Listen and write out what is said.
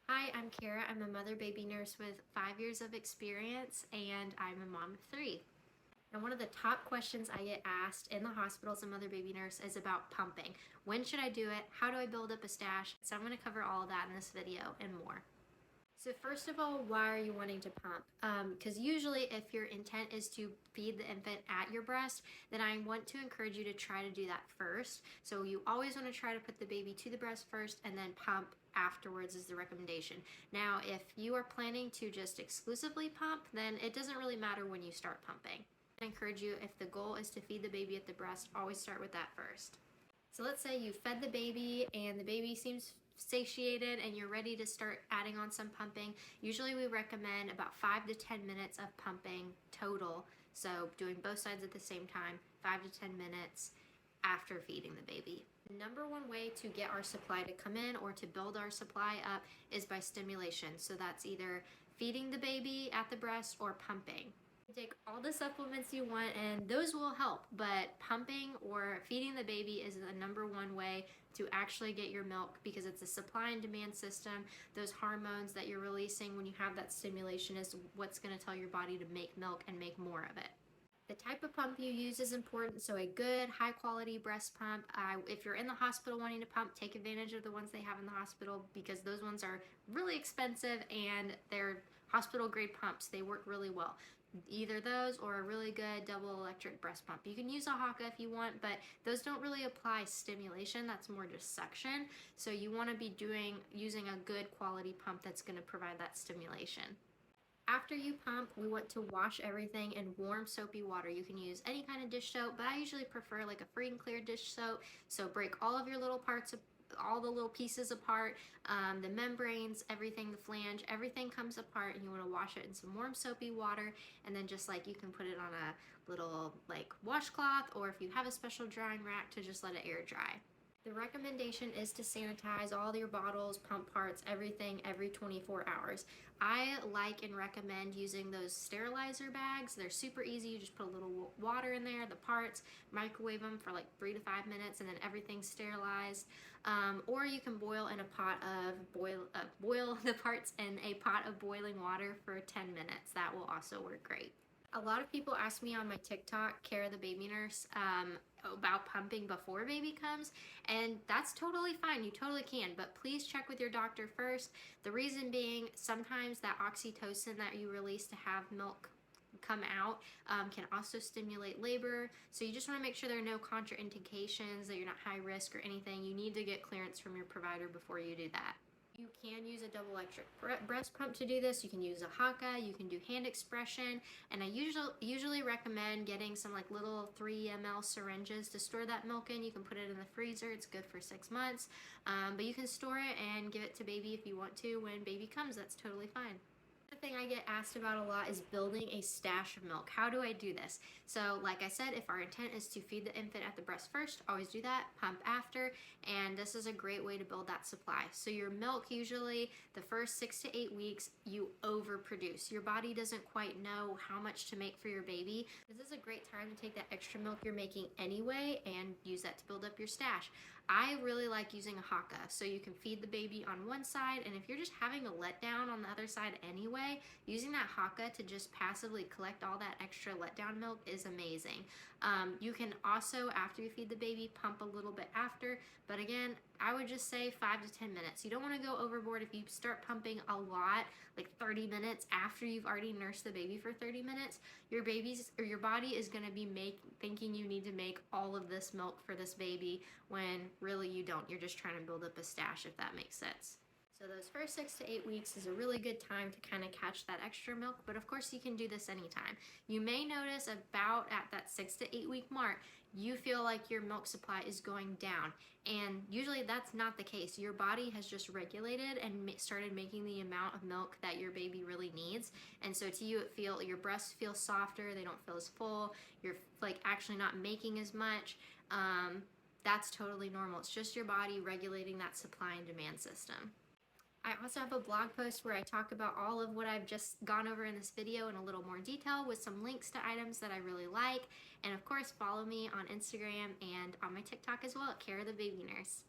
Hi, I'm Kara. I'm a mother baby nurse with 5 years of experience and I'm a mom of three. And one of the top questions I get asked in the hospital as a mother baby nurse is about pumping. When should I do it? How do I build up a stash? So I'm going to cover all of that in this video and more. So first of all, why are you wanting to pump? Because usually if your intent is to feed the infant at your breast, then I want to encourage you to try to do that first. So you always want to try to put the baby to the breast first and then pump afterwards is the recommendation. Now, if you are planning to just exclusively pump, then it doesn't really matter when you start pumping. I encourage you, if the goal is to feed the baby at the breast, always start with that first. So let's say you fed the baby and the baby seems satiated and you're ready to start adding on some pumping. Usually we recommend about 5 to 10 minutes of pumping total. So doing both sides at the same time, 5 to 10 minutes after feeding the baby. The number one way to get our supply to come in or to build our supply up is by stimulation. So that's either feeding the baby at the breast or pumping. Take all the supplements you want and those will help, but pumping or feeding the baby is the number one way to actually get your milk, because it's a supply and demand system. Those hormones that you're releasing when you have that stimulation is what's going to tell your body to make milk and make more of it. The type of pump you use is important, so a good high quality breast pump. If you're in the hospital wanting to pump, take advantage of the ones they have in the hospital, because those ones are really expensive and they're hospital grade pumps. They work really well. Either those or a really good double electric breast pump. You can use a Haka if you want, but those don't really apply stimulation. That's more just suction. So you want to be using a good quality pump that's going to provide that stimulation. After you pump, we want to wash everything in warm soapy water. You can use any kind of dish soap, but I usually prefer like a free and clear dish soap. So break all of your little parts, all the little pieces apart, the membranes, everything, the flange, everything comes apart, and you want to wash it in some warm soapy water. And then just like you can put it on a little like washcloth, or if you have a special drying rack, to just let it air dry. The recommendation is to sanitize all your bottles, pump parts, everything every 24 hours. I like and recommend using those sterilizer bags. They're super easy. You just put a little water in there, the parts, microwave them for like 3 to 5 minutes, and then everything's sterilized. Or you can boil the parts in a pot of boiling water for 10 minutes. That will also work great. A lot of people ask me on my TikTok, Kara the Baby Nurse, about pumping before baby comes, and that's totally fine. You totally can, but please check with your doctor first. The reason being, sometimes that oxytocin that you release to have milk come out can also stimulate labor. So you just want to make sure there are no contraindications, that you're not high risk or anything. You need to get clearance from your provider before you do that. You can use a double electric breast pump to do this. You can use a Haka, you can do hand expression, and I usually recommend getting some like little 3 ml syringes to store that milk in. You can put it in the freezer, it's good for 6 months, but you can store it and give it to baby if you want to when baby comes. That's totally fine. The thing I get asked about a lot is building a stash of milk. How do I do this? So like I said, if our intent is to feed the infant at the breast first, always do that, pump after, and this is a great way to build that supply. So your milk, usually the first 6 to 8 weeks, you overproduce. Your body doesn't quite know how much to make for your baby. This is a great time to take that extra milk you're making anyway and use that to build up your stash. I really like using a Haka, so you can feed the baby on one side, and if you're just having a letdown on the other side anyway, using that Haka to just passively collect all that extra letdown milk is amazing. You can also, after you feed the baby, pump a little bit after, but again, I would just say 5 to 10 minutes. You don't want to go overboard. If you start pumping a lot, like 30 minutes after you've already nursed the baby for 30 minutes, your body is going to be thinking you need to make all of this milk for this baby, when really you don't. You're just trying to build up a stash, if that makes sense. So those first 6 to 8 weeks is a really good time to kind of catch that extra milk, but of course you can do this anytime. You may notice about at that 6 to 8 week mark, you feel like your milk supply is going down, and usually that's not the case. Your body has just regulated and started making the amount of milk that your baby really needs, and so to you your breasts feel softer, they don't feel as full, you're like actually not making as much. That's totally normal. It's just your body regulating that supply and demand system. I also have a blog post where I talk about all of what I've just gone over in this video in a little more detail, with some links to items that I really like. And of course, follow me on Instagram and on my TikTok as well at Kara the Baby Nurse.